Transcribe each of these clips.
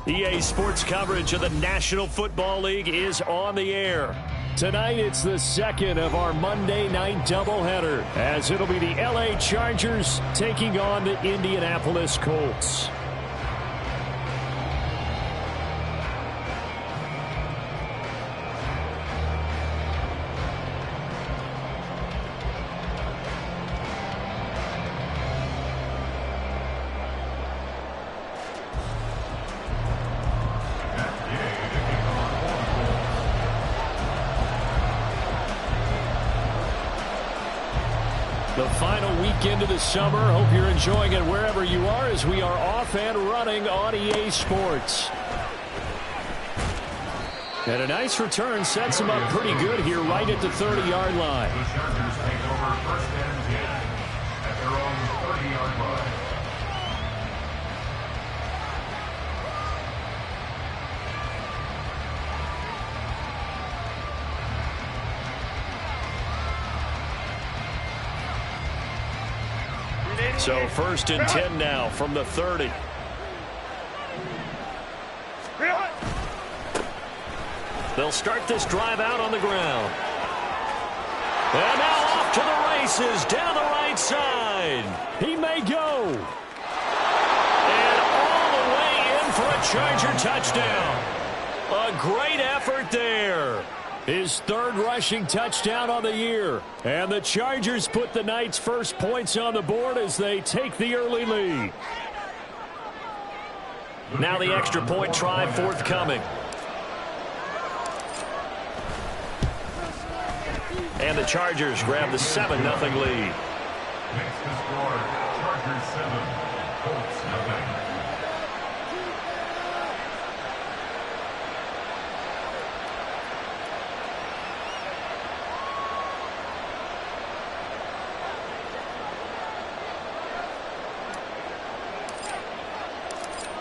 EA Sports coverage of the National Football League is on the air. Tonight, it's the second of our Monday night doubleheader, as it'll be the LA Chargers taking on the Indianapolis Colts. The final weekend of the summer. Hope you're enjoying it wherever you are, as we are off and running on EA Sports. And a nice return sets them up pretty good here right at the 30-yard line. The Chargers take over first and 10 at their own 30-yard line. So first and 10 now from the 30. They'll start this drive out on the ground. And now off to the races down the right side. He may go. And all the way in for a Charger touchdown. A great effort there. His third rushing touchdown on the year. And the Chargers put the Knights' first points on the board as they take the early lead. Now the extra point try forthcoming. And the Chargers grab the 7-0 lead. Next to score, Chargers 7, Colts 0.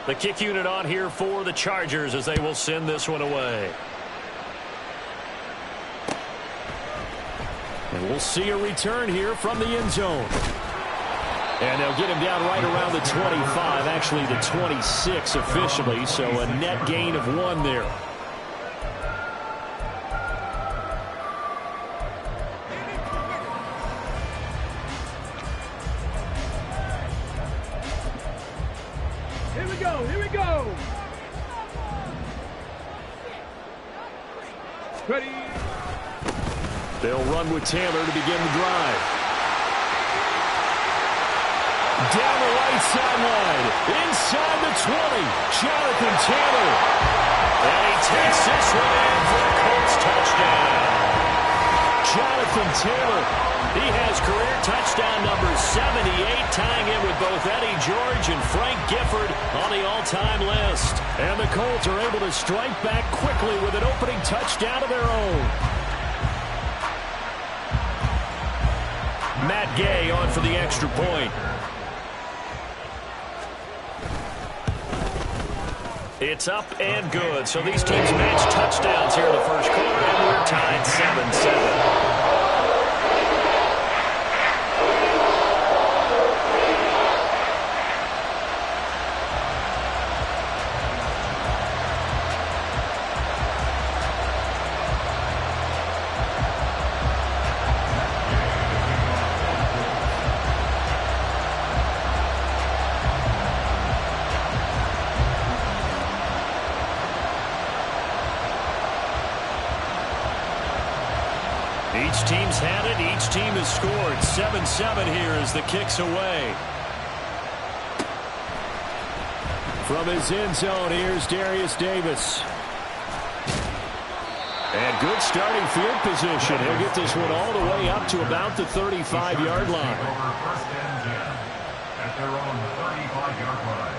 The kick unit on here for the Chargers as they will send this one away. And we'll see a return here from the end zone. And they'll get him down right around the 25, actually the 26 officially, so a net gain of 1 there. Here we go. Ready. They'll run with Taylor to begin the drive. Down the right sideline. Inside the 20. Jonathan Taylor. And he takes this one in for a Colts touchdown. Jonathan Taylor. He has career touchdown number 78, tying in with both Eddie George and Frank Gifford on the all-time list. And the Colts are able to strike back quickly with an opening touchdown of their own. Matt Gay on for the extra point. It's up and good. So these teams match touchdowns here in the first quarter, and we're tied 7-7. Each team's had it. Each team has scored. 7-7 here as the kick's away. From his end zone, here's Darius Davis. And good starting field position. He'll get this one all the way up to about the 35-yard line. First and 10 at their own 35-yard line.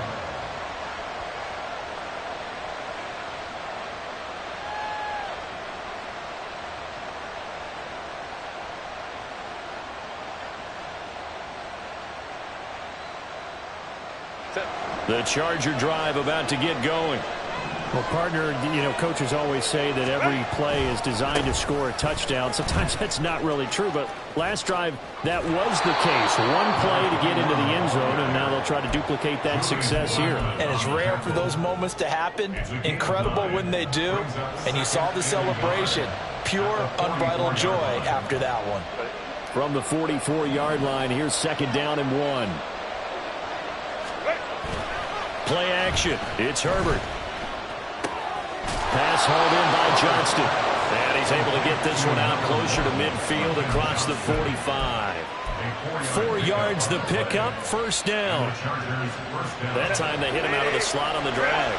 The Charger drive about to get going. Well, partner, coaches always say that every play is designed to score a touchdown. Sometimes that's not really true, but last drive, that was the case. One play to get into the end zone, and now they'll try to duplicate that success here. And it's rare for those moments to happen. Incredible when they do. And you saw the celebration. Pure, unbridled joy after that one. From the 44-yard line, here's 2nd down and 1. Play action. It's Herbert. Pass hauled in by Johnston. And he's able to get this one out closer to midfield across the 45. 4 yards the pickup, 1st down. That time they hit him out of the slot on the drag.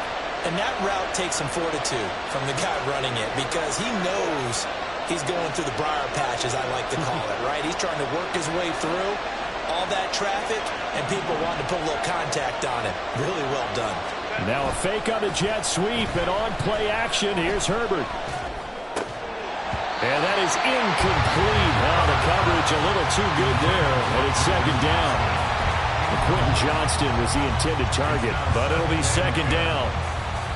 And that route takes some fortitude from the guy running it because he knows he's going through the briar patch, as I like to call it, right? He's trying to work his way through all that traffic, and people want to put a little contact on it. Really well done. Now a fake on the jet sweep, and on play action, here's Herbert. And that is incomplete. Now the coverage a little too good there, and it's 2nd down. Quentin Johnston was the intended target, but it'll be 2nd down.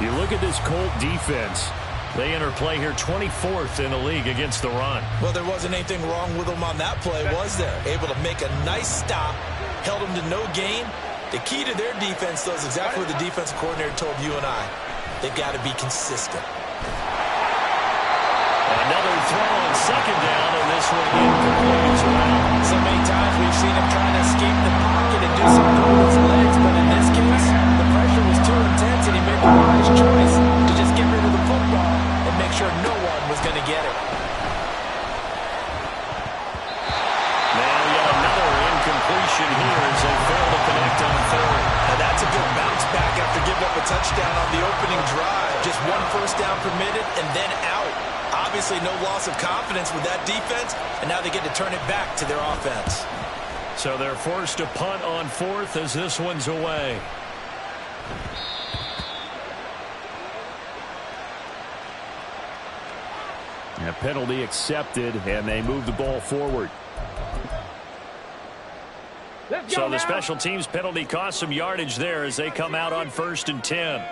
You look at this Colt defense. They enter play here 24th in the league against the run. Well, there wasn't anything wrong with them on that play, was there? Able to make a nice stop, held them to no gain. The key to their defense, though, is exactly what the defensive coordinator told you and I. They've got to be consistent. Another throw on 2nd down, and this one incomplete as well. So many times we've seen him trying to escape the pocket and do something with his legs, but in this case, the pressure was too intense, and he made the wise choice to just get rid of the football and make sure no one was going to get it. Now yet another incompletion here as they fail to connect on 3rd. Now that's a good bounce back after giving up a touchdown on the opening drive. Just 1 first down permitted and then out. Obviously no loss of confidence with that defense, and now they get to turn it back to their offense. So they're forced to punt on 4th as this one's away. A penalty accepted, and they move the ball forward. So the special teams penalty cost some yardage there as they come out on 1st and 10.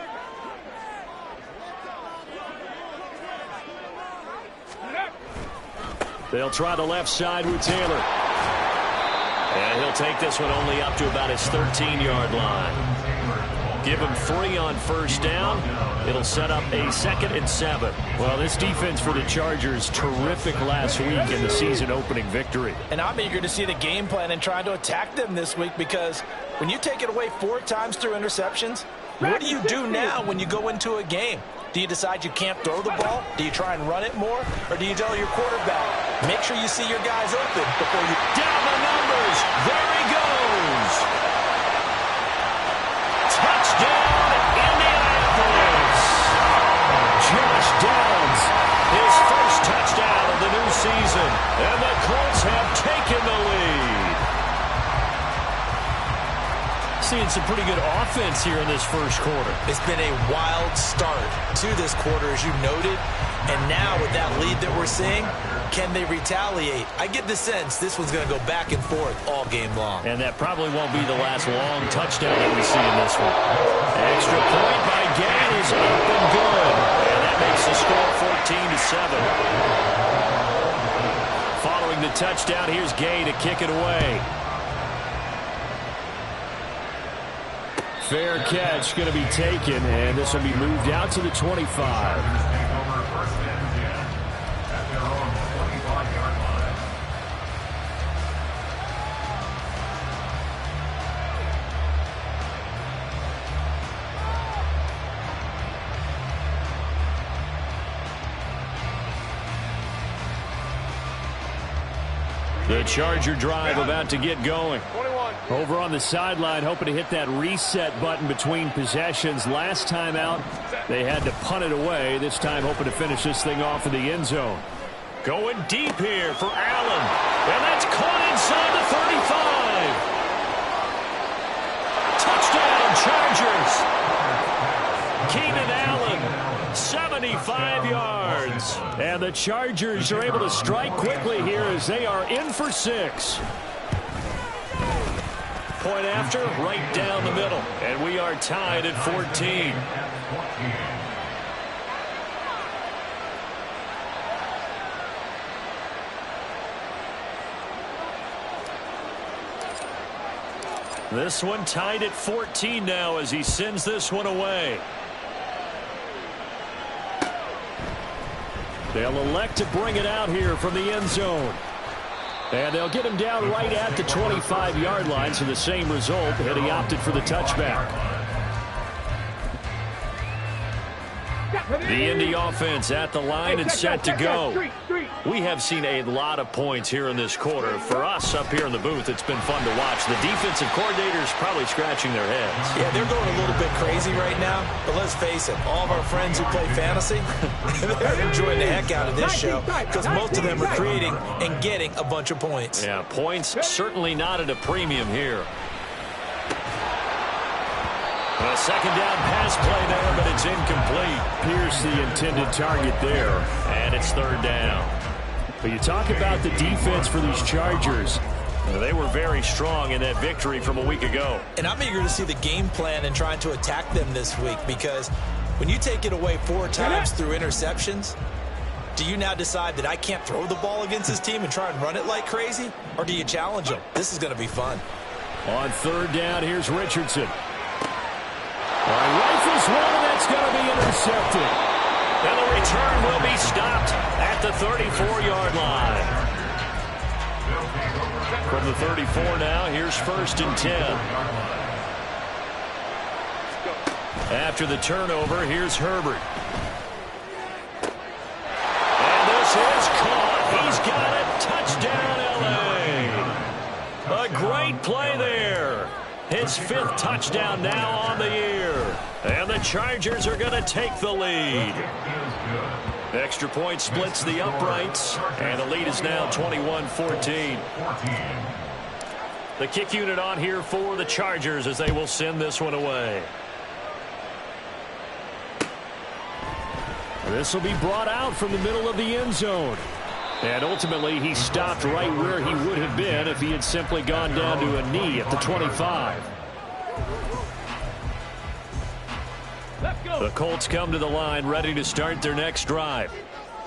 They'll try the left side with Taylor. And he'll take this one only up to about his 13-yard line. Give him 3 on 1st down. It'll set up a 2nd and 7. Well, this defense for the Chargers, terrific last week in the season-opening victory. And I'm eager to see the game plan and try to attack them this week because when you take it away 4 times through interceptions, what do you do now when you go into a game? Do you decide you can't throw the ball? Do you try and run it more? Or do you tell your quarterback, make sure you see your guys open before you... Down the numbers. There he goes. Touchdown, Indianapolis. Josh Downs, his first touchdown of the new season. And the Colts have taken the lead. Seeing some pretty good offense here in this first quarter. It's been a wild start to this quarter, as you noted. And now with that lead that we're seeing, can they retaliate? I get the sense this one's going to go back and forth all game long. And that probably won't be the last long touchdown that we see in this one. Extra point by Gann is up and good. And that makes the score 14-7. Following the touchdown, here's Gay to kick it away. Fair catch going to be taken, and this will be moved out to the 25. The Charger drive about to get going. Over on the sideline, hoping to hit that reset button between possessions. Last time out, they had to punt it away. This time, hoping to finish this thing off in the end zone. Going deep here for Allen. And that's caught inside the 35. Touchdown, Chargers. Keenan Allen, 75 yards. And the Chargers are able to strike quickly here as they are in for 6. Point after, right down the middle. And we are tied at 14. This one tied at 14 now as he sends this one away. They'll elect to bring it out here from the end zone. And they'll get him down right at the 25-yard line, so the same result, and he opted for the touchback. The Indy offense at the line and set to go. We have seen a lot of points here in this quarter. For us up here in the booth, it's been fun to watch. The defensive coordinators probably scratching their heads. Yeah, they're going a little bit crazy right now. But let's face it, all of our friends who play fantasy, they're enjoying the heck out of this show because most of them are creating and getting a bunch of points. Yeah, points certainly not at a premium here. A second down pass play there, but it's incomplete. Pierce the intended target there, and it's third down. But you talk about the defense for these Chargers. They were very strong in that victory from a week ago. And I'm eager to see the game plan and trying to attack them this week because when you take it away 4 times through interceptions, do you now decide that I can't throw the ball against this team and try and run it like crazy? Or do you challenge them? This is going to be fun. On third down, here's Richardson. Rifles one, and that's going to be intercepted. And the return will be stopped at the 34-yard line. From the 34 now, here's 1st and 10. After the turnover, here's Herbert. And this is caught. He's got it. Touchdown, L.A. A great play there. His 5th touchdown now on the year. And the Chargers are going to take the lead. Extra point splits the uprights. And the lead is now 21-14. The kick unit on here for the Chargers as they will send this one away. This will be brought out from the middle of the end zone. And ultimately, he stopped right where he would have been if he had simply gone down to a knee at the 25. The Colts come to the line, ready to start their next drive.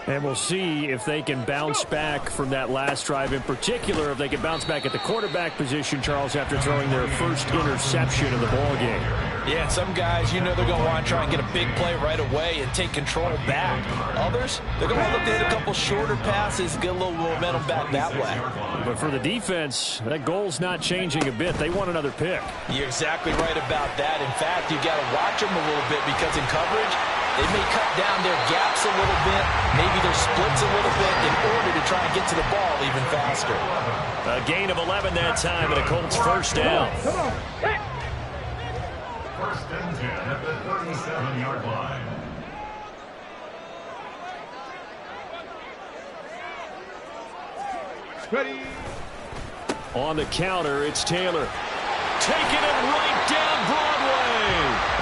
And we'll see if they can bounce back from that last drive. In particular, if they can bounce back at the quarterback position, Charles, after throwing their first interception of the ballgame. Yeah, some guys, you know they're going to want to try and get a big play right away and take control back. Others, they're going to look to hit a couple shorter passes, get a little momentum back that way. But for the defense, that goal's not changing a bit. They want another pick. You're exactly right about that. In fact, you've got to watch them a little bit because in coverage, they may cut down their gaps a little bit, maybe their splits a little bit in order to try and get to the ball even faster. A gain of 11 that time and a Colts first down. First and 10 at the 37-yard line. Ready. On the counter, it's Taylor. Taking it right down Broadway.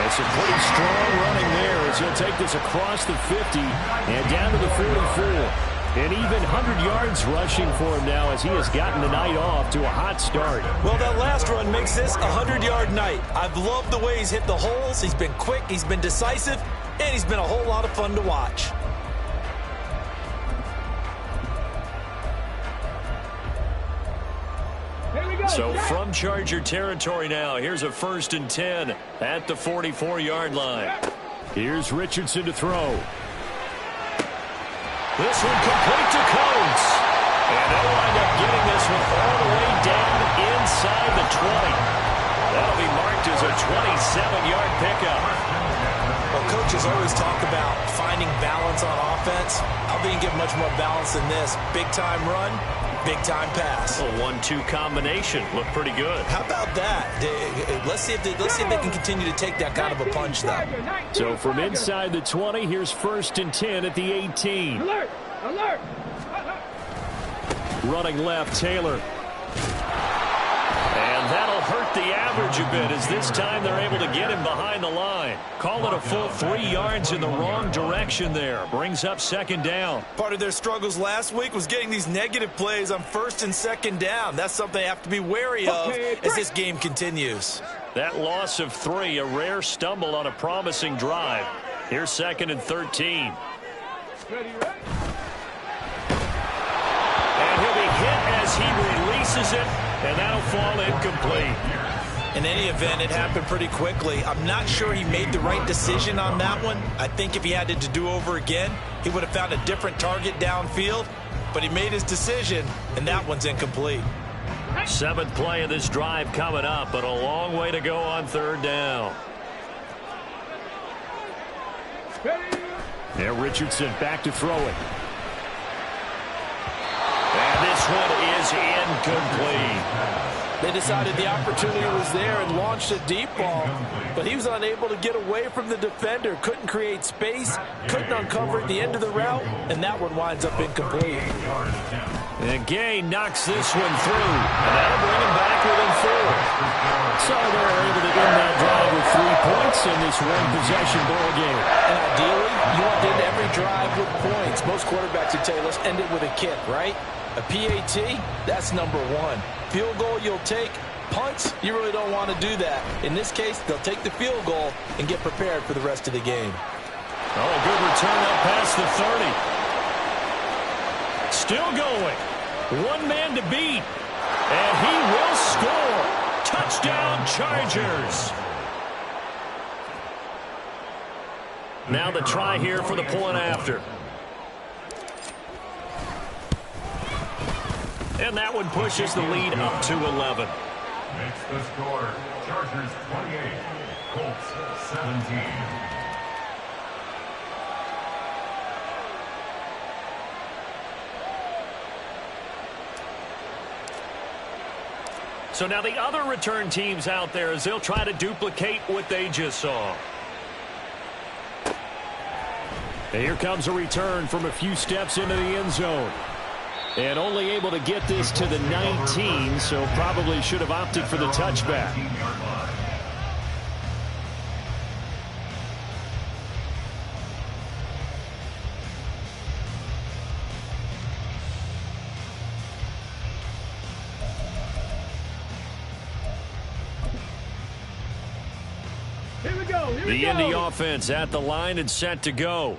That's a pretty strong running there as he'll take this across the 50 and down to the 44. And even 100 yards rushing for him now as he has gotten the night off to a hot start. Well, that last run makes this a 100-yard night. I've loved the way he's hit the holes. He's been quick, he's been decisive, and he's been a whole lot of fun to watch. So from Charger territory now, here's a 1st and 10 at the 44-yard line. Here's Richardson to throw. This one complete to Coates. And they'll wind up getting this one all the way down inside the 20. That'll be marked as a 27-yard pickup. Well, coaches always talk about finding balance on offense. I don't think you get much more balance than this. Big-time run, Big-time pass. A 1-2 combination. Looked pretty good. How about that? Let's see if they can continue to take that kind of a punch, though. So from inside the 20, here's 1st and 10 at the 18. Alert! Alert! Running left, Taylor. And that'll hurt the average a bit, as this time they're able to get him behind the line. Call it a full 3 yards in the wrong direction there. Brings up 2nd down. Part of their struggles last week was getting these negative plays on 1st and 2nd down. That's something they have to be wary of as this game continues. That loss of 3, a rare stumble on a promising drive. Here's 2nd and 13. And he'll be hit as he releases it, and that'll fall incomplete. In any event, it happened pretty quickly. I'm not sure he made the right decision on that one. I think if he had to do over again, he would have found a different target downfield. But he made his decision, and that one's incomplete. 7th play of this drive coming up, but a long way to go on 3rd down. There, Richardson back to throw it. And this one is incomplete. They decided the opportunity was there and launched a deep ball, but he was unable to get away from the defender, couldn't create space, couldn't uncover at the end of the route, and that one winds up incomplete. And Gay knocks this one through, and that'll bring him back within 4. So they're able to end that drive with 3 points in this one-possession ball game. And ideally, you want to end every drive with points. Most quarterbacks would tell you, let's end it with a kick, right? A PAT, that's number 1. Field goal you'll take. Punts, you really don't want to do that. In this case, they'll take the field goal and get prepared for the rest of the game. Oh, a good return up past the 30. Still going. 1 man to beat. And he will score. Touchdown, Chargers. Now the try here for the point after. And that one pushes the lead up to 11. Makes the score Chargers 28, Colts 17. So now the other return teams out there, as they'll try to duplicate what they just saw. And here comes a return from a few steps into the end zone. And only able to get this to the 19, so probably should have opted for the touchback. The Indy offense at the line and set to go.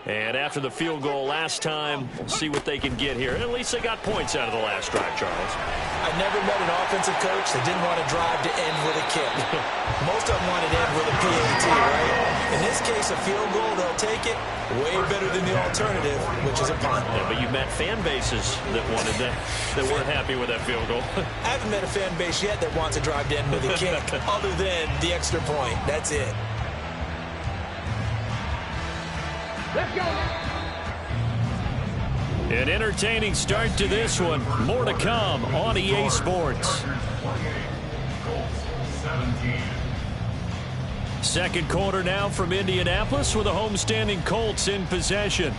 And after the field goal last time, we'll see what they can get here. And at least they got points out of the last drive, Charles. I never met an offensive coach that didn't want to drive to end with a kick. Most of them wanted to end with a PAT, right? In this case, a field goal, they'll take it. Way better than the alternative, which is a punt. Yeah, but you met fan bases that wanted that weren't happy with that field goal. I haven't met a fan base yet that wants to drive to end with a kick, other than the extra point. That's it. Let's go. An entertaining start to this one. More to come on EA Sports. Second quarter now from Indianapolis with the homestanding Colts in possession,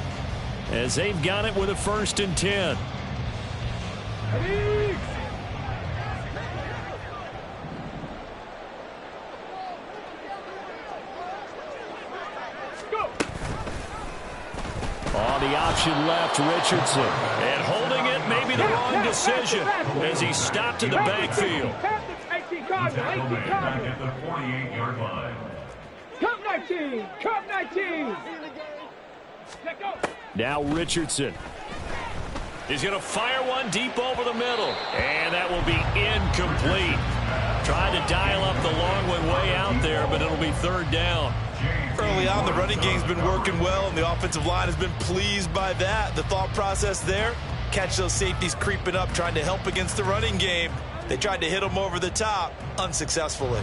as they've got it with a 1st and 10. On the option left, Richardson. And holding it may be the wrong decision as he stopped in the backfield. Back at the 48-yard line. Cup 19! Cup 19! Let go! Now Richardson. He's going to fire one deep over the middle. And that will be incomplete. Tried to dial up the long one way out there, but it'll be 3rd down. Early on, the running game's been working well, and the offensive line has been pleased by that. The thought process there, catch those safeties creeping up, trying to help against the running game. They tried to hit them over the top, unsuccessfully.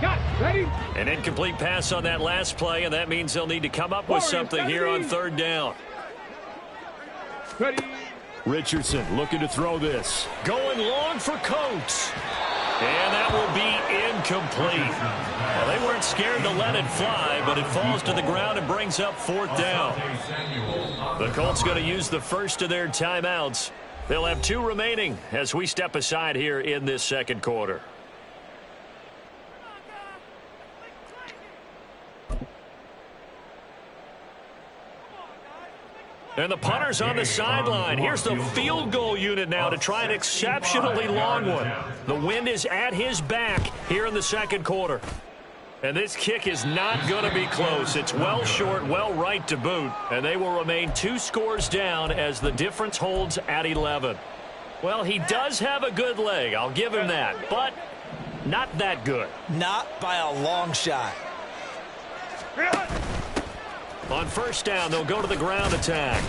Got it. Ready? An incomplete pass on that last play, and that means they'll need to come up with something here on 3rd down. Ready. Richardson looking to throw this. Going long for Coates. And that will be incomplete. Well, they weren't scared to let it fly, but it falls to the ground and brings up 4th down. The Colts going to use the first of their timeouts. They'll have 2 remaining as we step aside here in this second quarter. And the punter's on the sideline. Here's the field goal unit now to try an exceptionally long one. The wind is at his back here in the second quarter. And this kick is not going to be close. It's well short, well right to boot. And they will remain 2 scores down as the difference holds at 11. Well, he does have a good leg. I'll give him that. But not that good. Not by a long shot. On first down, they'll go to the ground attack.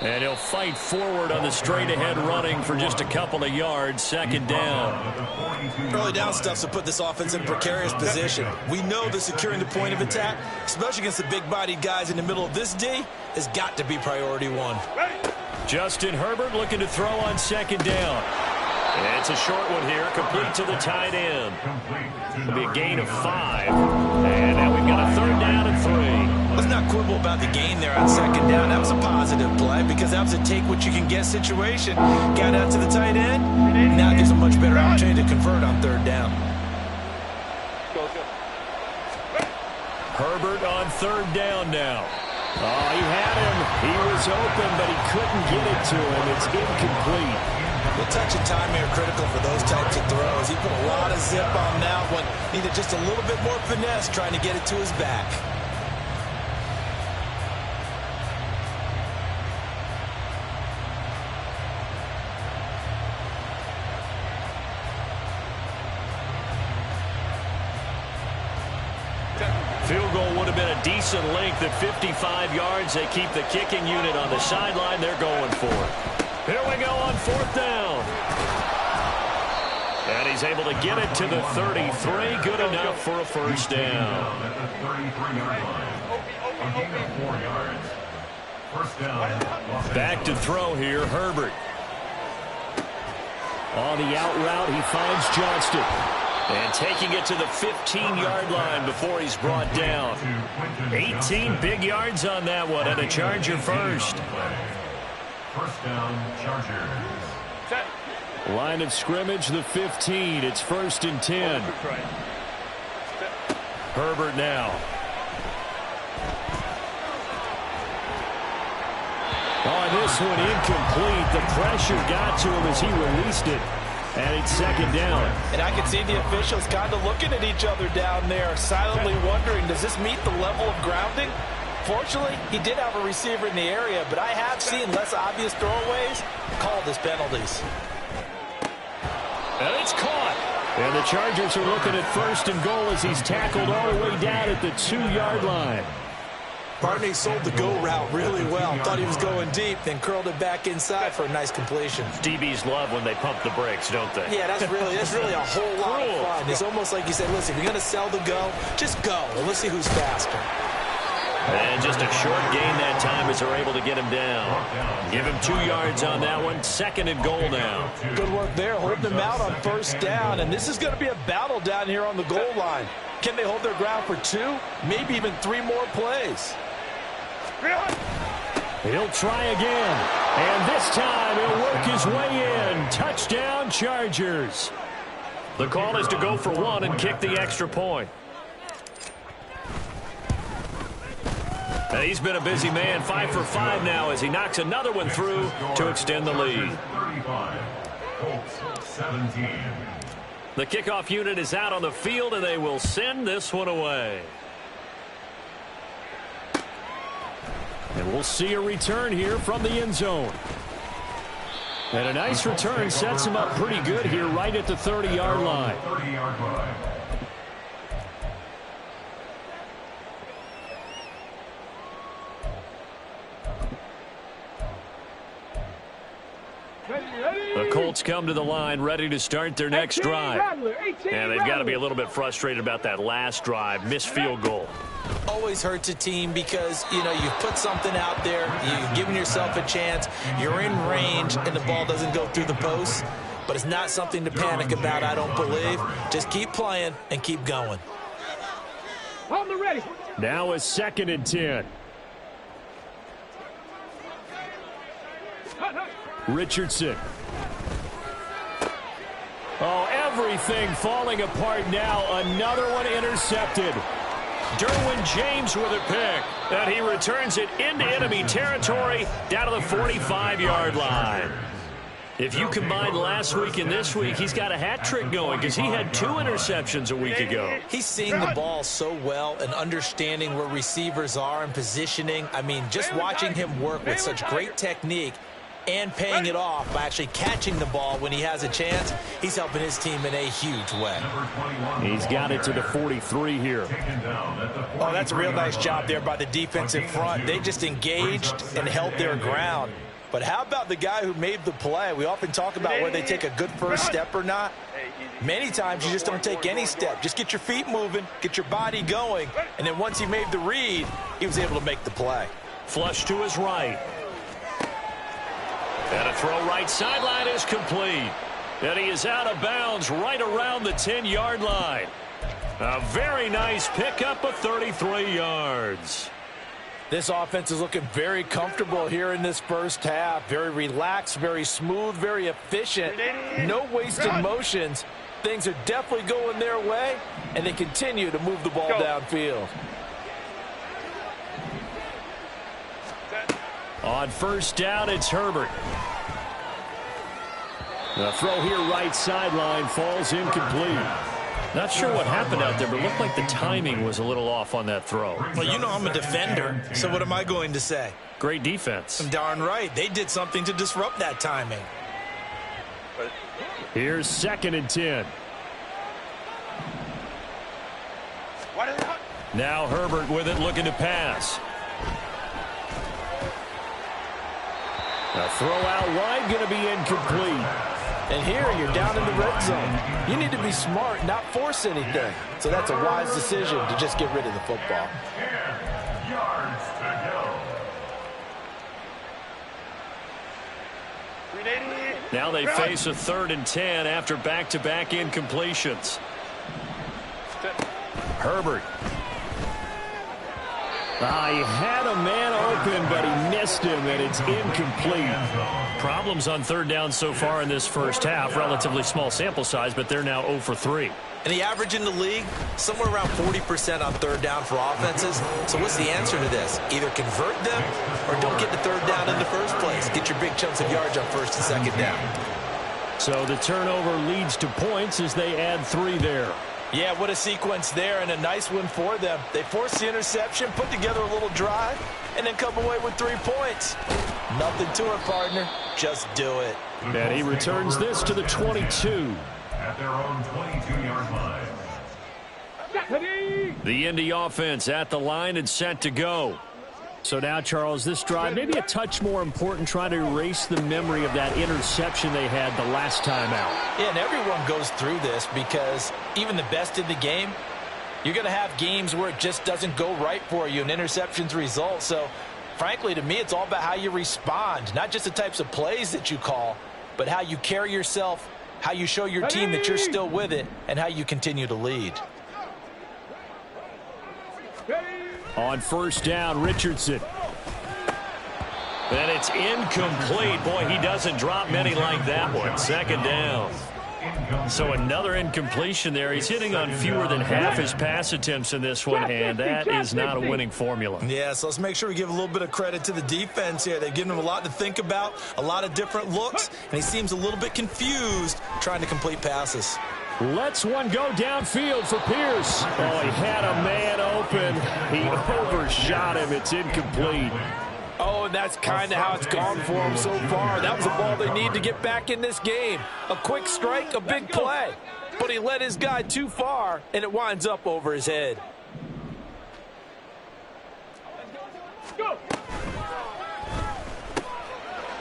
And he'll fight forward on the straight-ahead running for just a couple of yards. Second down. Early down stuff's to put this offense in a precarious position. We know that securing the point of attack, especially against the big-bodied guys in the middle of this D, has got to be priority 1. Justin Herbert looking to throw on second down. And it's a short one here, complete to the tight end. It'll be a gain of 5. And now we've got a 3rd down and 3. Let's not quibble about the gain there on second down. That was a positive play because that was a take-what-you-can-get situation. Got out to the tight end. Now it gives a much better opportunity to convert on 3rd down. Herbert on 3rd down now. Oh, he had him. He was open, but he couldn't get it to him. It's incomplete. The touch and time here are critical for those types of throws. He put a lot of zip on that one. Needed just a little bit more finesse trying to get it to his back. Field goal would have been a decent length at 55 yards. They keep the kicking unit on the sideline. They're going for it. Here we go on 4th down. And he's able to get it to the 33. Good enough for a first down. Back to throw here, Herbert. On the out route, he finds Johnston. And taking it to the 15-yard line before he's brought down. 18 big yards on that one, and a Charger first. First down, Chargers. Line of scrimmage, the 15. It's 1st and 10. Herbert now. Oh, this one incomplete. The pressure got to him as he released it. And it's 2nd down. And I can see the officials kind of looking at each other down there, silently wondering, does this meet the level of grounding? Fortunately, he did have a receiver in the area, but I have seen less obvious throwaways called as penalties. And it's caught. And the Chargers are looking at 1st and goal as he's tackled all the way down at the 2-yard line. Barney sold the go route really well. Thought he was going deep, then curled it back inside for a nice completion. DBs love when they pump the brakes, don't they? Yeah, that's really a whole lot of fun. It's almost like you said, listen, if you're going to sell the go, just go. And let's see who's faster. And just a short gain that time as they're able to get him down. Give him 2 yards on that one. 2nd and goal now. Good work there, holding him out on 1st down. And this is going to be a battle down here on the goal line. Can they hold their ground for 2, maybe even 3 more plays? He'll try again. And this time he'll work his way in. Touchdown, Chargers. The call is to go for 1 and kick the extra point. And he's been a busy man, 5 for 5 now as he knocks another one through to extend the lead. 35, Colts 17. The kickoff unit is out on the field, and they will send this one away. And we'll see a return here from the end zone. And a nice return sets him up pretty good here right at the 30-yard line. 30-yard line. The Colts come to the line ready to start their next drive. And they've got to be a little bit frustrated about that last drive. Missed field goal. always hurts a team because, you know, you've put something out there, you've given yourself a chance, you're in range, and the ball doesn't go through the post. But it's not something to panic about, I don't believe. Just keep playing and keep going. On the ready. Now a 2nd and 10. Richardson. Oh, everything falling apart now. Another one intercepted. Derwin James with a pick. And he returns it into enemy territory down to the 45-yard line. If you combine last week and this week, he's got a hat trick going because he had 2 interceptions a week ago. He's seeing the ball so well and understanding where receivers are and positioning. I mean, just watching him work with such great technique and paying it off by actually catching the ball when he has a chance, he's helping his team in a huge way. He's got it to the 43 here. Oh, that's a real nice job there by the defensive front. They just engaged and held their ground. But how about the guy who made the play? We often talk about whether they take a good first step or not. Many times you just don't take any step. Just get your feet moving, get your body going, and then once he made the read, he was able to make the play. Flush to his right. And a throw right sideline is complete. And he is out of bounds right around the 10-yard line. A very nice pickup of 33 yards. This offense is looking very comfortable here in this first half. Very relaxed, very smooth, very efficient. No wasted motions. Things are definitely going their way, and they continue to move the ball downfield. On first down, it's Herbert. The throw here right sideline falls incomplete. Not sure what happened out there, but it looked like the timing was a little off on that throw. Well, you know I'm a defender, so what am I going to say? Great defense. I'm darn right. They did something to disrupt that timing. Here's 2nd and 10. Now Herbert with it, looking to pass. A throw out wide, going to be incomplete. And here you're down in the red zone. You need to be smart, not force anything. So that's a wise decision to just get rid of the football. 10 yards to go. Now they face a 3rd and 10 after back-to-back incompletions. Herbert. He had a man open, but he missed him, and it's incomplete. Problems on 3rd down so far in this first half. Relatively small sample size, but they're now 0 for 3. And the average in the league, somewhere around 40% on 3rd down for offenses. So what's the answer to this? Either convert them or don't get the 3rd down in the first place. Get your big chunks of yards on 1st and 2nd down. So the turnover leads to points as they add 3 there. Yeah, what a sequence there, and a nice one for them. They forced the interception, put together a little drive, and then come away with 3 points. Nothing to it, partner. Just do it. And he returns this to the 22. At their own 22-yard line. The Indy offense at the line and set to go. So now, Charles, this drive maybe a touch more important, trying to erase the memory of that interception they had the last time out. Yeah, and everyone goes through this because even the best in the game, you're going to have games where it just doesn't go right for you and interceptions result. So, frankly, to me, it's all about how you respond, not just the types of plays that you call, but how you carry yourself, how you show your team that you're still with it, and how you continue to lead. On first down, Richardson. And it's incomplete. Boy, he doesn't drop many like that one. 2nd down. So another incompletion there. He's hitting on fewer than half his pass attempts in this one, and that is not a winning formula. Yeah, so let's make sure we give a little bit of credit to the defense here. They've given him a lot to think about, a lot of different looks, and he seems a little bit confused trying to complete passes. Lets one go downfield for Pierce. Oh, he had a man open. He overshot him. It's incomplete. Oh, and that's kind of how it's gone for him so far. That was a ball they need to get back in this game. A quick strike, a big play. But he led his guy too far, and it winds up over his head. Go.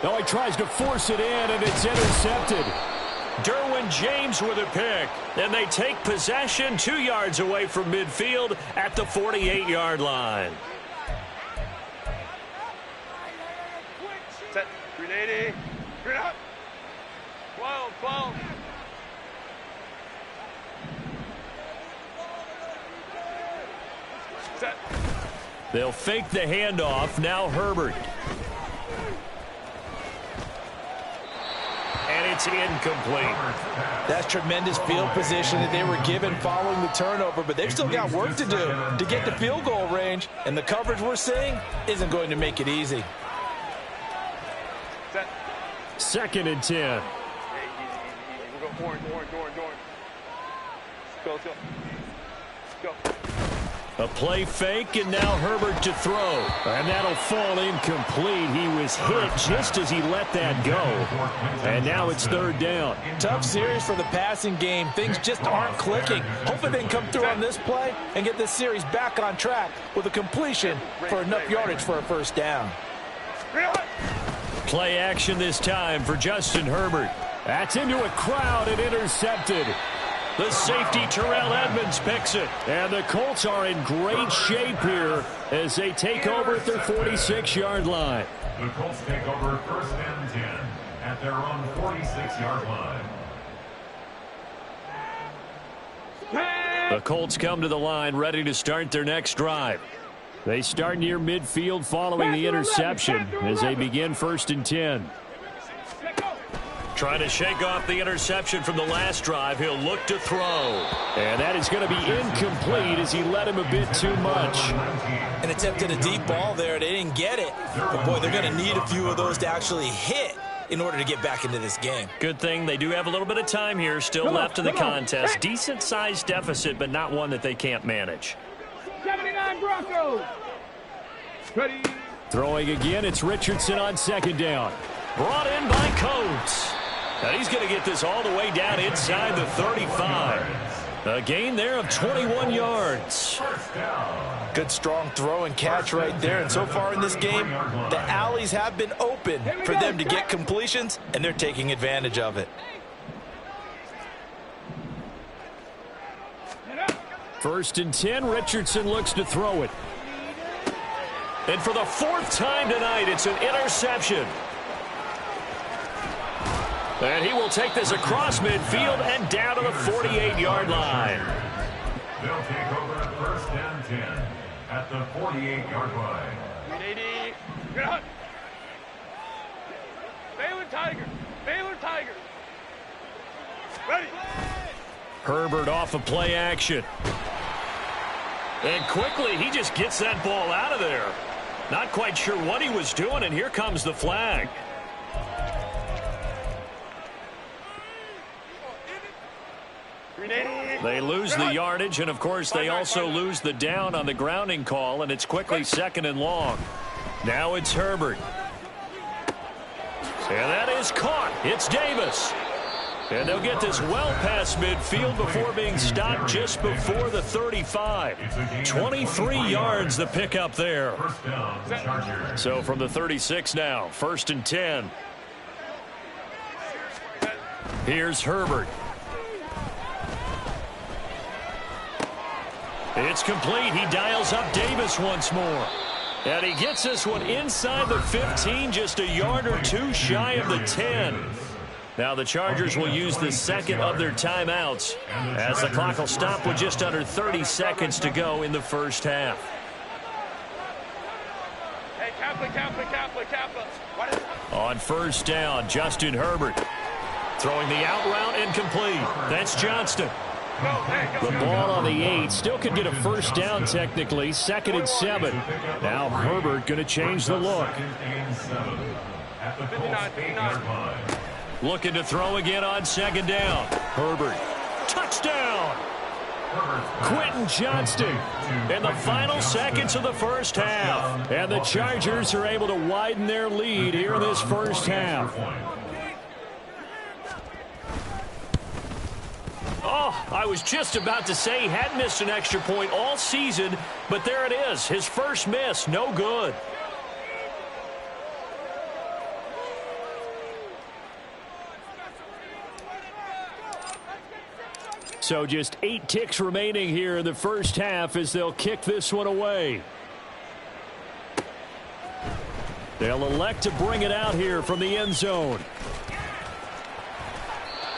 Now he tries to force it in, and it's intercepted. Derwin James with a pick. And they take possession 2 yards away from midfield at the 48-yard line. Set. 380. Green up. 12, 12. Set. They'll fake the handoff. Now Herbert. And it's incomplete. That's tremendous field position that they were given following the turnover, but they've still got work to do to get to field goal range, and the coverage we're seeing isn't going to make it easy. Set. 2nd and 10. Hey, easy. We'll go orange. Go, let's go. Go. A play fake, and now Herbert to throw. And that'll fall incomplete. He was hit just as he let that go. And now it's 3rd down. Tough series for the passing game. Things just aren't clicking. Hopefully they can come through on this play and get this series back on track with a completion for enough yardage for a 1st down. Play action this time for Justin Herbert. That's into a crowd and intercepted. The safety, Terrell Edmonds, picks it. And the Colts are in great shape here as they take over at their 46-yard line. The Colts take over 1st and 10 at their own 46-yard line. The Colts come to the line ready to start their next drive. They start near midfield following the interception as they begin 1st and 10. Trying to shake off the interception from the last drive. He'll look to throw. And that is going to be incomplete as he let him a bit too much. An attempt at a deep ball there. They didn't get it. But, boy, they're going to need a few of those to actually hit in order to get back into this game. Good thing they do have a little bit of time here still left in the contest. Decent-sized deficit, but not one that they can't manage. 79 Broncos. Ready. Throwing again, it's Richardson on 2nd down. Brought in by Coates. And he's going to get this all the way down inside the 35. A gain there of 21 yards. Good strong throw and catch right there. And so far in this game, the alleys have been open for them to get completions, and they're taking advantage of it. 1st and 10, Richardson looks to throw it. And for the 4th time tonight, it's an interception. And he will take this across midfield and down to the 48-yard line. They'll take over 1st and 10 at the 48-yard line. 180. Good hunt. Baylor Tiger. Ready. Herbert off of play action. And quickly, he just gets that ball out of there. Not quite sure what he was doing, and here comes the flag. They lose the yardage, and, of course, they also lose the down on the grounding call, and it's quickly 2nd and long. Now it's Herbert. And that is caught. It's Davis. And they'll get this well past midfield before being stopped just before the 35. 23 yards the pickup there. So from the 36 now, 1st and 10. Here's Herbert. It's complete. He dials up Davis once more. And he gets this one inside the 15, just a yard or two shy of the 10. Now the Chargers will use the 2nd of their timeouts as the clock will stop with just under 30 seconds to go in the 1st half. Hey, Kaplan. On 1st down, Justin Herbert. Throwing the out route incomplete. That's Johnston. The ball on the 8 still could get a 1st down technically. 2nd and 7. Now Herbert going to change the look. 59. Looking to throw again on 2nd down. Herbert. Touchdown! Quentin Johnston in the final seconds of the 1st half. And the Chargers are able to widen their lead here in this 1st half. Oh, I was just about to say he hadn't missed an extra point all season, but there it is. His first miss, no good. So just 8 ticks remaining here in the first half as they'll kick this one away. They'll elect to bring it out here from the end zone.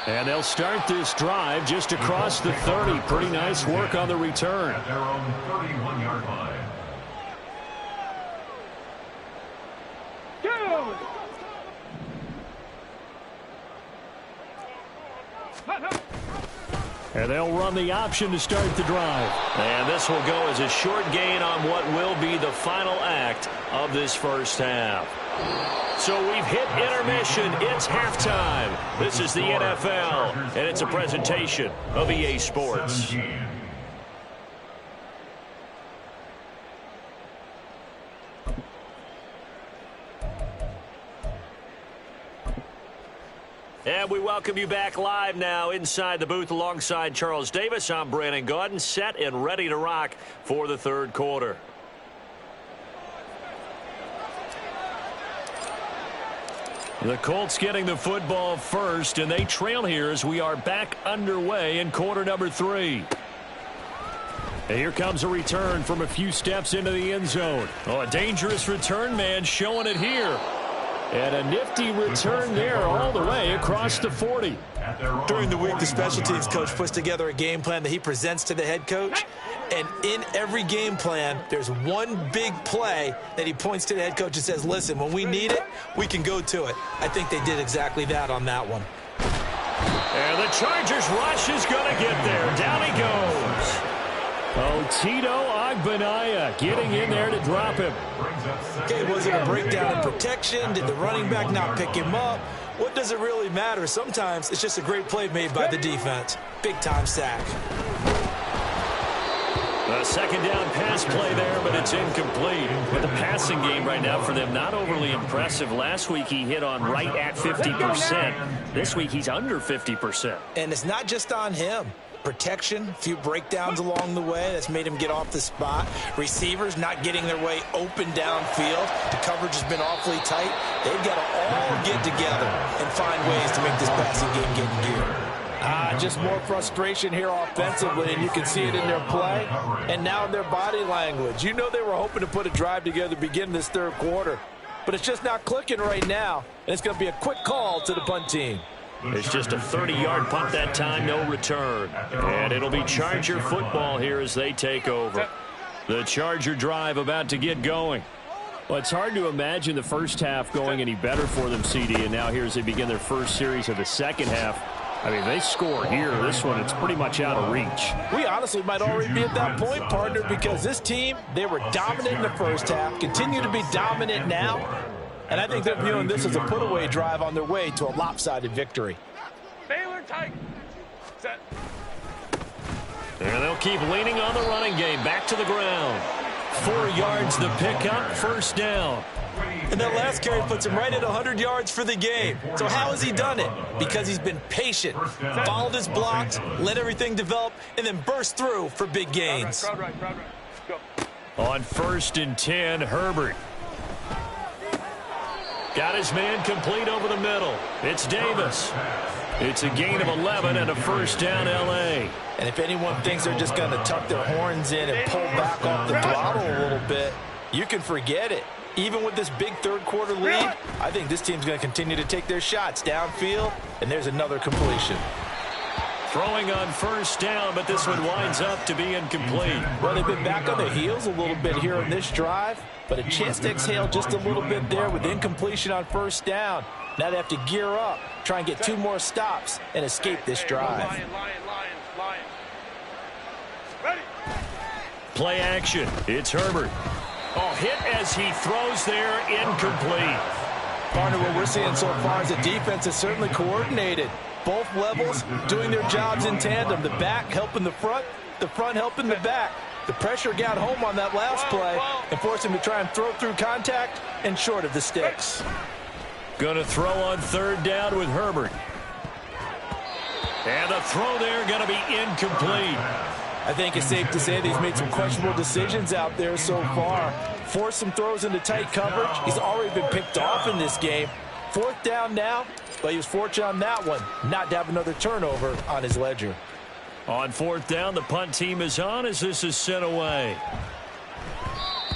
And they'll start this drive just across the 30. Pretty nice work on the return. At their own 31-yard line. And they'll run the option to start the drive. And this will go as a short gain on what will be the final act of this first half. So we've hit intermission. It's halftime. This is the NFL, and it's a presentation of EA Sports. 17. And we welcome you back live now inside the booth alongside Charles Davis. I'm Brandon Gaudin, set and ready to rock for the third quarter. The Colts getting the football first, and they trail here as we are back underway in quarter number 3. And here comes a return from a few steps into the end zone. Oh, a dangerous return man showing it here. And a nifty return there all the way across the 40. During the week, the special teams coach puts together a game plan that he presents to the head coach. And in every game plan, there's one big play that he points to the head coach and says, listen, when we need it, we can go to it. I think they did exactly that on that one. And the Chargers rush is going to get there. Down he goes. Oh, Tito Agbanaya getting in there to drop him. Okay, was it a breakdown in protection? Did the running back not pick him up? What does it really matter? Sometimes it's just a great play made by the defense. Big-time sack. A second down pass play there, but it's incomplete. With the passing game right now for them, not overly impressive. Last week he hit on right at 50%. This week he's under 50%. And it's not just on him. Protection, a few breakdowns along the way. That's made him get off the spot. Receivers not getting their way open downfield. The coverage has been awfully tight. They've got to all get together and find ways to make this passing game get in gear. Just more frustration here offensively, and you can see it in their play and now in their body language. You know they were hoping to put a drive together to begin this third quarter, but it's just not clicking right now, and it's going to be a quick call to the punt team. It's just a 30-yard punt that time, no return. And it'll be Charger football here as they take over. The Charger drive about to get going. Well, it's hard to imagine the first half going any better for them, CD, and now here as they begin their first series of the second half. I mean, they score here. This one, it's pretty much out of reach. We honestly might already be at that point, partner, because this team, they were dominant in the first half, continue to be dominant now, and I think they're viewing this as a put-away drive on their way to a lopsided victory. Baylor tight. Set. And they'll keep leaning on the running game. Back to the ground. 4 yards the pickup, first down. And that last carry puts him right at 100 yards for the game. So how has he done it? Because he's been patient, followed his blocks, let everything develop, and then burst through for big gains. Crowd right. Go. On 1st and 10, Herbert. Got his man complete over the middle. It's Davis. It's a gain of 11 and a first down, L.A. And if anyone thinks they're just going to tuck their horns in and pull back off the throttle a little bit, you can forget it. Even with this big third quarter lead, I think this team's going to continue to take their shots downfield, and there's another completion. Throwing on first down, but this one winds up to be incomplete. Well, they've been back on their heels a little bit here in this drive, but a chance to exhale just a little bit there with incompletion on first down. Now they have to gear up, try and get 2 more stops, and escape this drive. Lion. Ready. Play action. It's Herbert. Oh, hit as he throws there, incomplete. Partner, what we're seeing so far is the defense is certainly coordinated. Both levels doing their jobs in tandem. The back helping the front helping the back. The pressure got home on that last play and forced him to try and throw through contact and short of the sticks. Going to throw on 3rd down with Herbert. And the throw there going to be incomplete. I think it's safe to say that he's made some questionable decisions out there so far. Forced some throws into tight coverage. He's already been picked off in this game. 4th down now, but he was fortunate on that one not to have another turnover on his ledger. On fourth down, the punt team is on as this is sent away.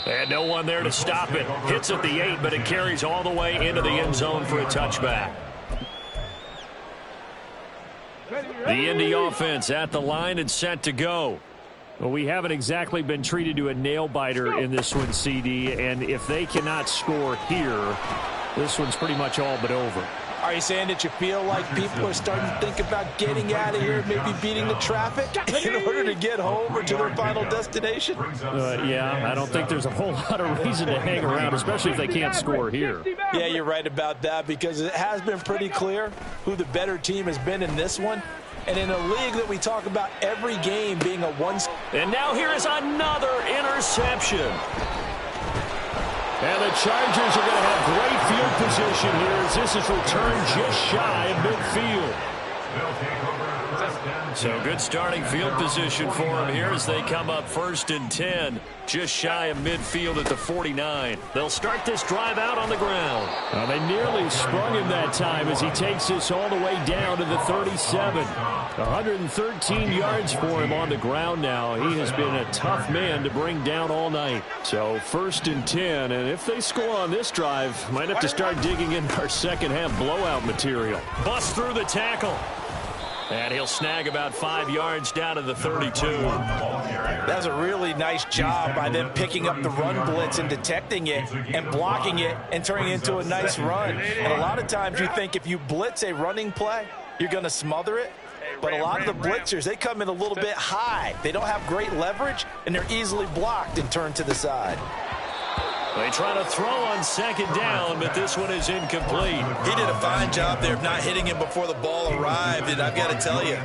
And no one there to stop it. Hits at the 8, but it carries all the way into the end zone for a touchback. The Indy offense at the line and set to go. Well, we haven't exactly been treated to a nail-biter in this one, CD, and if they cannot score here, this one's pretty much all but over. Are you saying that you feel like people are starting to think about getting out of here, maybe beating the traffic in order to get home or to their final destination? Yeah, I don't think there's a whole lot of reason to hang around, especially if they can't score here. Yeah, you're right about that because it has been pretty clear who the better team has been in this one. And in a league that we talk about every game being a one. And now here is another interception. And the Chargers are going to have great field position here as this is returned just shy of midfield. So good starting field position for them here as they come up 1st and 10, just shy of midfield at the 49. They'll start this drive out on the ground. They nearly sprung him that time as he takes this all the way down to the 37. 113 yards for him on the ground now. He has been a tough man to bring down all night. So 1st and 10, and if they score on this drive, might have to start digging into our second half blowout material. Bust through the tackle. And he'll snag about 5 yards down to the 32. That's a really nice job by them picking up the run blitz and detecting it and blocking it and turning it into a nice run. And a lot of times you think if you blitz a running play, you're going to smother it. But a lot of the blitzers, they come in a little bit high. They don't have great leverage, and they're easily blocked and turned to the side. They try to throw on 2nd down, but this one is incomplete. He did a fine job there of not hitting him before the ball arrived, and I've got to tell you,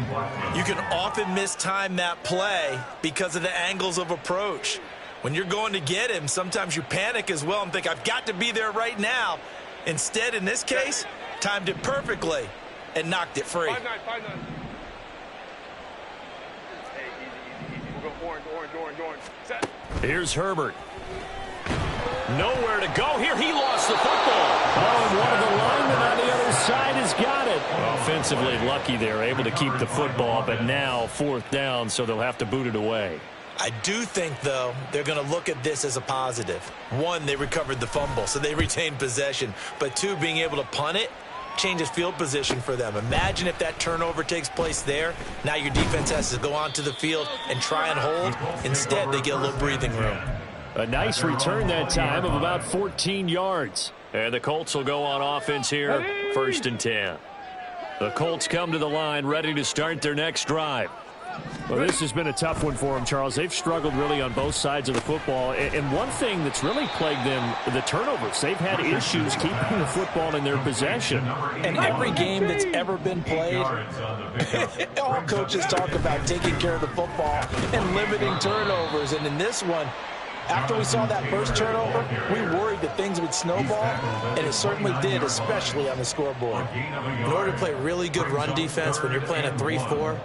you can often mistime that play because of the angles of approach. When you're going to get him, sometimes you panic as well and think, I've got to be there right now. Instead, in this case, timed it perfectly and knocked it free. 5-9. Hey, easy. We'll go orange. Set. Here's Herbert. Nowhere to go here. He lost the football. Oh, and one of the linemen on the other side has got it. Offensively lucky they're able to keep the football, but now 4th down, so they'll have to boot it away. I do think, though, they're going to look at this as a positive. 1, they recovered the fumble, so they retained possession. But 2, being able to punt it changes field position for them. Imagine if that turnover takes place there. Now your defense has to go onto the field and try and hold. Instead, they get a little breathing room. A nice return that time of about 14 yards. And the Colts will go on offense here, 1st and 10. The Colts come to the line ready to start their next drive. Well, this has been a tough one for them, Charles. They've struggled really on both sides of the football. And one thing that's really plagued them, the turnovers. They've had issues keeping the football in their possession. And every game that's ever been played, all coaches talk about taking care of the football and limiting turnovers. And in this one, after we saw that first turnover, we worried that things would snowball, and it certainly did, especially on the scoreboard. In order to play really good run defense when you're playing a 3-4,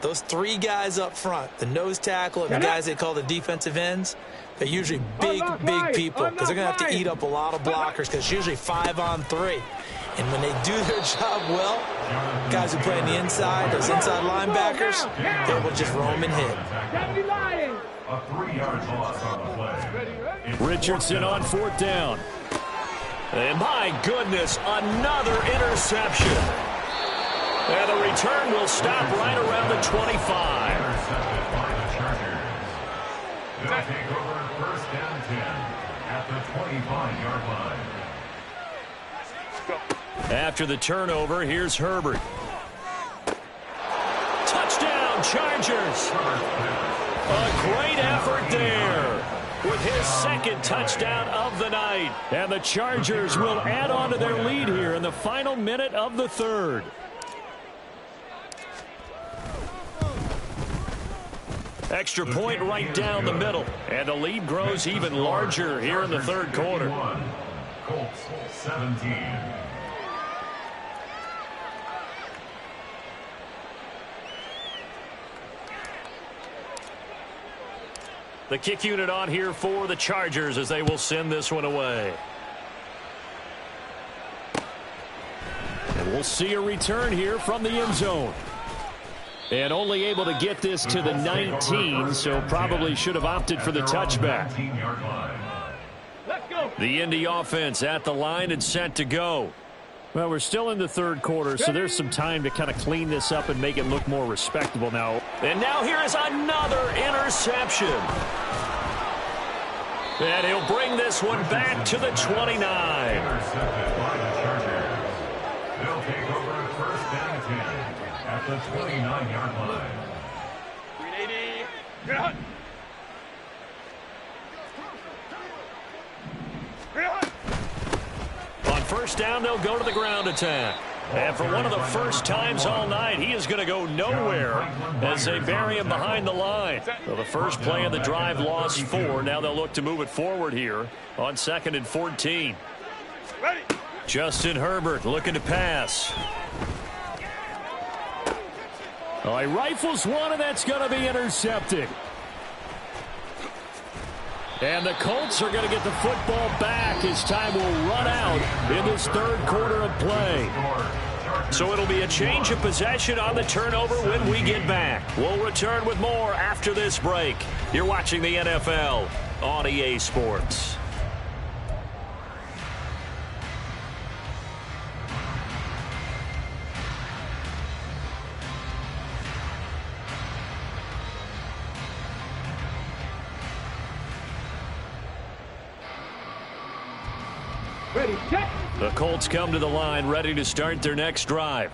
those 3 guys up front, the nose tackle and the guys they call the defensive ends, they're usually big people because they're going to have to eat up a lot of blockers because it's usually 5-on-3. And when they do their job well, guys who play on the inside, those inside linebackers, they will just roam and hit. A 3-yard loss on the play. Richardson on 4th down. And my goodness, another interception. And the return will stop right around the 25. Intercepted by the Chargers. They'll take over 1st and 10 at the 25-yard line. After the turnover, here's Herbert. Touchdown, Chargers. A great effort there with his 2nd touchdown of the night. And the Chargers will add on to their lead here in the final minute of the 3rd. Extra point right down the middle. And the lead grows even larger here in the 3rd quarter. Colts 17. The kick unit on here for the Chargers as they will send this one away. And we'll see a return here from the end zone. And only able to get this to the 19, so probably should have opted for the touchback. The Indy offense at the line and set to go. Well, we're still in the third quarter, so there's some time to kind of clean this up and make it look more respectable now. And now here is another interception. And he'll bring this one back to the 29. Intercepted by the Chargers. They'll take over first down 10 at the 29-yard line. 380. Get out. On first down, they'll go to the ground attack. And for one of the first times all night, he is going to go nowhere as they bury him behind the line. So the first play of the drive lost 4. Now they'll look to move it forward here on 2nd and 14. Ready. Justin Herbert looking to pass. Oh, he rifles one, and that's going to be intercepted. And the Colts are going to get the football back as time will run out in this third quarter of play. So it'll be a change of possession on the turnover when we get back. We'll return with more after this break. You're watching the NFL on EA Sports. The Colts come to the line ready to start their next drive.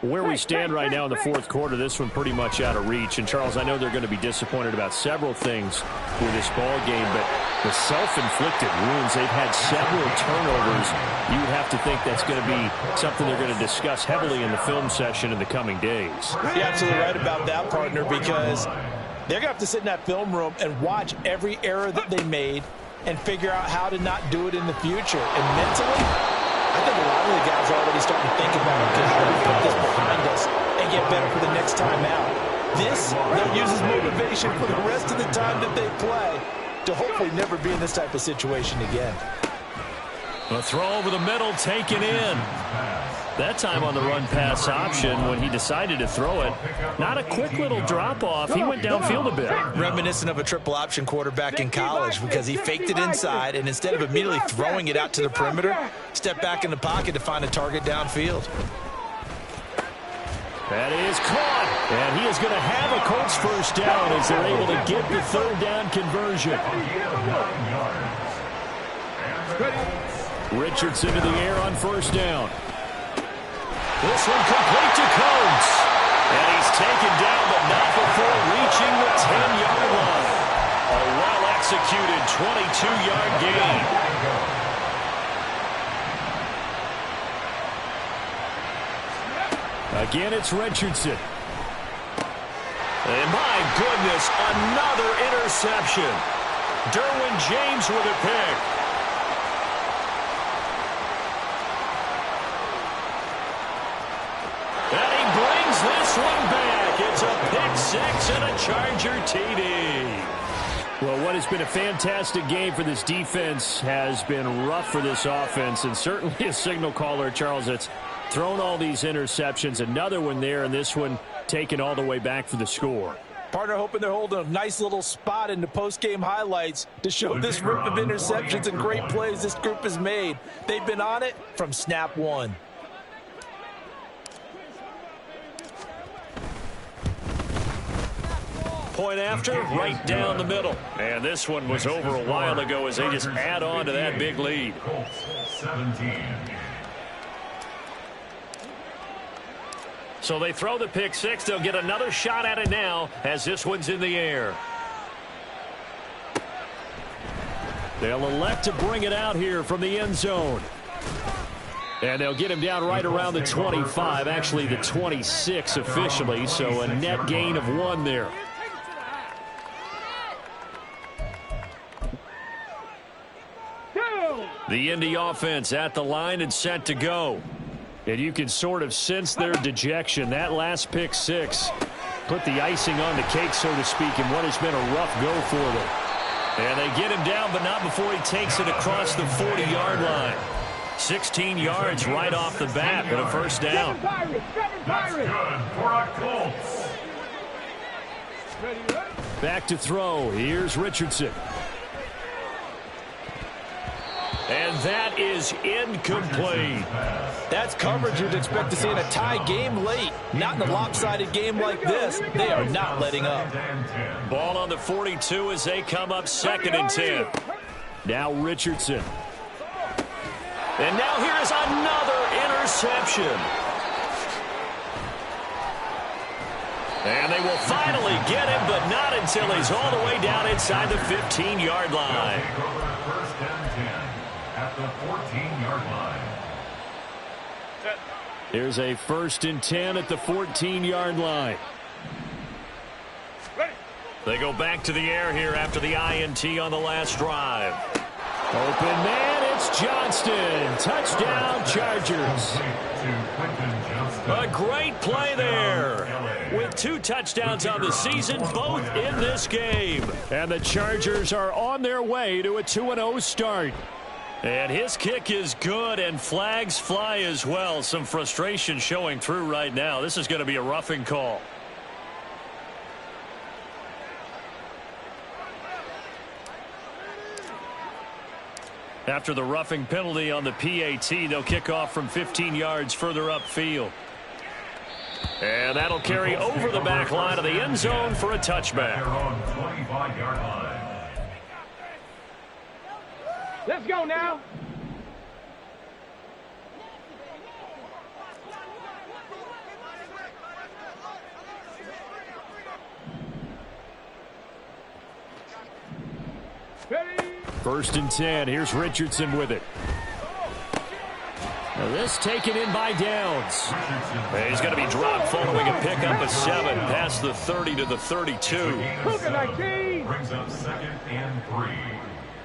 Where we stand right now in the fourth quarter, this one pretty much out of reach. And, Charles, I know they're going to be disappointed about several things with this ball game, but the self-inflicted wounds, they've had several turnovers. You would have to think that's going to be something they're going to discuss heavily in the film session in the coming days. You're absolutely right about that, partner, because they're going to have to sit in that film room and watch every error that they made and figure out how to not do it in the future. And mentally, I think a lot of the guys are already starting to think about it because how do we put this behind us and get better for the next time out. This, they'll use as motivation for the rest of the time that they play to hopefully never be in this type of situation again. A throw over the middle taken in. That time on the run-pass option when he decided to throw it. Not a quick little drop-off. He went downfield a bit. Reminiscent of a triple-option quarterback in college because he faked it inside, and instead of immediately throwing it out to the perimeter, stepped back in the pocket to find a target downfield. That is caught, and he is going to have a Colts first down as they're able to get the third down conversion. Richardson to the air on first down. This one complete to Coates. And he's taken down, but not before reaching the 10-yard line. A well-executed 22-yard gain. Again, it's Richardson. And my goodness, another interception. Derwin James with a pick. And he brings this one back. It's a pick six and a Charger TD. Well, what has been a fantastic game for this defense has been rough for this offense, and certainly a signal caller, Charles, that's thrown all these interceptions. Another one there, and this one taken all the way back for the score. Partner hoping they're holding a nice little spot in the post-game highlights to show this rip of interceptions and great plays this group has made. They've been on it from snap one. Point after, right down the middle. And this one was over a while ago as they just add on to that big lead. 17. So they throw the pick six. They'll get another shot at it now as this one's in the air. They'll elect to bring it out here from the end zone. And they'll get him down right around the 25, actually the 26 officially, so a net gain of 1 there. The Indy offense at the line and set to go. And you can sort of sense their dejection. That last pick six put the icing on the cake, so to speak, in what has been a rough go for them. And they get him down, but not before he takes it across the 40-yard line. 16 yards right off the bat, but a first down. That's good for a Colts. Back to throw. Here's Richardson. And that is incomplete. That's coverage you'd expect to see in a tie game late. Not in a lopsided game like this. They are not letting up. Ball on the 42 as they come up 2nd and 10. Now Richardson. And now here is another interception. And they will finally get him, but not until he's all the way down inside the 15-yard line. First and 10 at the 14-yard line. Here's a 1st and 10 at the 14-yard line. They go back to the air here after the INT on the last drive. Open man, it's Johnston. Touchdown, Chargers. A great play there. With 2 touchdowns on the season, both in this game. And the Chargers are on their way to a 2-0 start. And his kick is good, and flags fly as well. Some frustration showing through right now. This is going to be a roughing call. After the roughing penalty on the PAT, they'll kick off from 15 yards further upfield. And that'll carry over the back line of the end zone for a touchback. Let's go now. Ready? 1st and 10. Here's Richardson with it. Now this taken in by Downs. He's going to be dropped following a pickup of 7 past the 30 to the 32. Cougar 19. Brings up 2nd and 3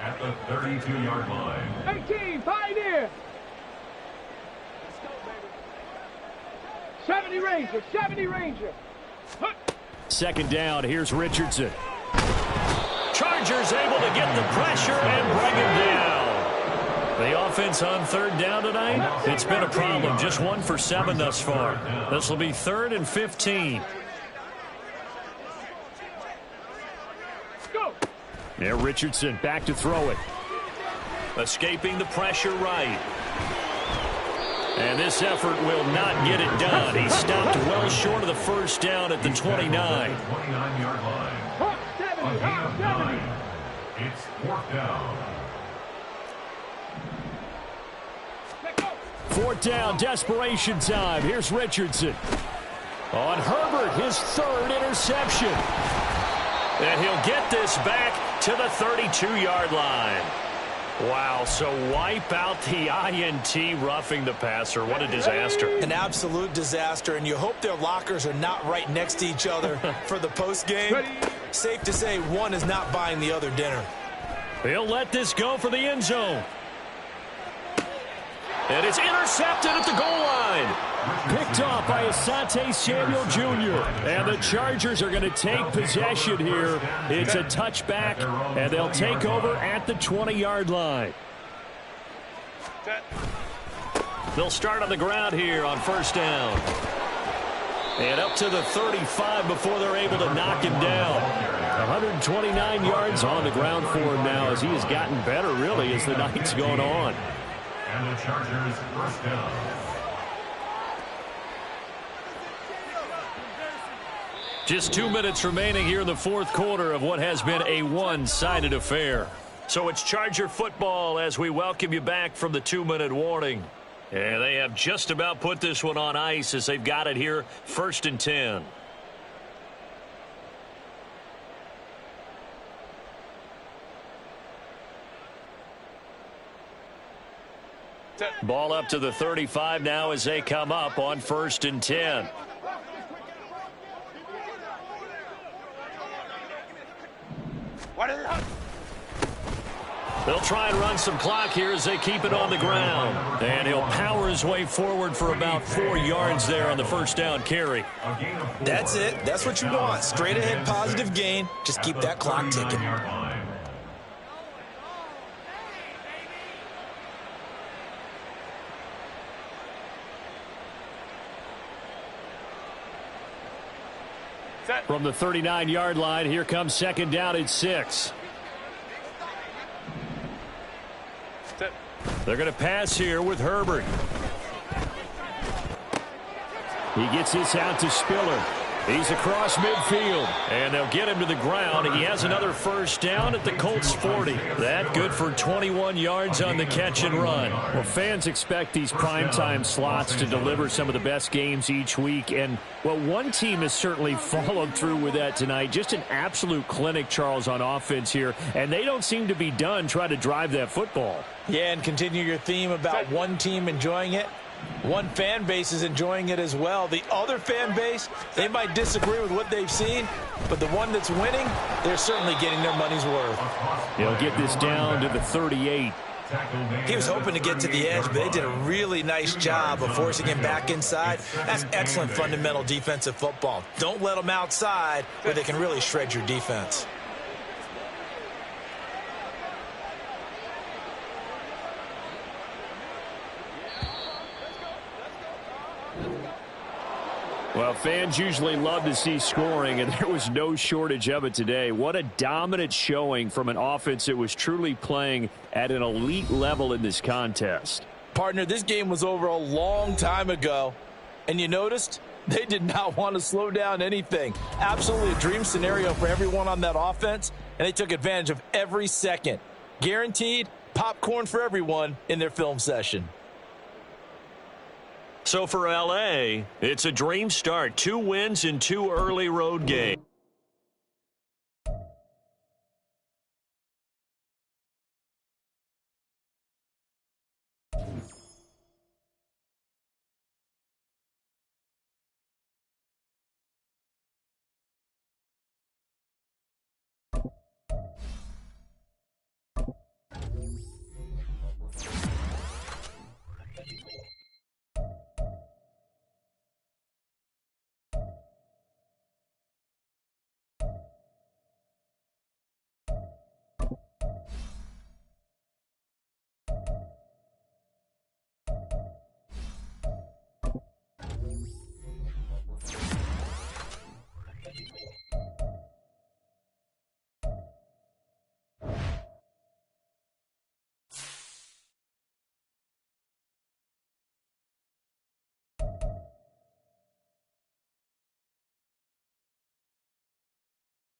at the 32-yard line. 18, Pioneer. 70 Ranger, 70 Ranger. 2nd down. Here's Richardson. Chargers able to get the pressure and bring him down. The offense on 3rd down tonight, it's been a problem. Just 1 for 7 thus far. This will be 3rd and 15. Go. Now Richardson back to throw it. Escaping the pressure right. And this effort will not get it done. He stopped well short of the 1st down at the 29. 29-yard line. Hawk 70, Hawk 70. It's 4th down. 4th down, desperation time. Here's Richardson. On Herbert, his 3rd interception. And he'll get this back to the 32-yard line. Wow, so wipe out the INT roughing the passer. What a disaster. An absolute disaster, and you hope their lockers are not right next to each other for the postgame. Safe to say one is not buying the other dinner. He'll let this go for the end zone. And it's intercepted at the goal line. Picked off by Asante Samuel Jr. And the Chargers are going to take possession here. It's a touchback, and they'll take over at the 20-yard line. They'll start on the ground here on 1st down. And up to the 35 before they're able to knock him down. 129 yards on the ground for him now as he has gotten better, really, as the night's gone on. And the Chargers 1st down. Just 2 minutes remaining here in the 4th quarter of what has been a one-sided affair. So it's Charger football as we welcome you back from the 2-minute warning. And they have just about put this one on ice as they've got it here 1st and 10. Ball up to the 35 now as they come up on 1st and 10. They'll try and run some clock here as they keep it on the ground. And he'll power his way forward for about 4 yards there on the 1st down carry. That's it. That's what you want. Straight ahead positive gain. Just keep that clock ticking. From the 39-yard line, here comes second down at 6. They're going to pass here with Herbert. He gets this out to Spiller. He's across midfield, and they'll get him to the ground. He has another first down at the Colts 40. That good for 21 yards on the catch and run. Well, fans expect these primetime slots to deliver some of the best games each week, and well, one team has certainly followed through with that tonight. Just an absolute clinic, Charles, on offense here, and they don't seem to be done trying to drive that football. Yeah, and continue your theme about one team enjoying it. One fan base is enjoying it as well. The other fan base, they might disagree with what they've seen, but the one that's winning, they're certainly getting their money's worth. He'll get this down to the 38. He was hoping to get to the edge, but they did a really nice job of forcing him back inside. That's excellent fundamental defensive football. Don't let them outside where they can really shred your defense. Well, fans usually love to see scoring, and there was no shortage of it today. What a dominant showing from an offense that was truly playing at an elite level in this contest. Partner, this game was over a long time ago, and you noticed they did not want to slow down anything. Absolutely a dream scenario for everyone on that offense, and they took advantage of every second. Guaranteed popcorn for everyone in their film session. So for L.A., it's a dream start. 2 wins in 2 early road games.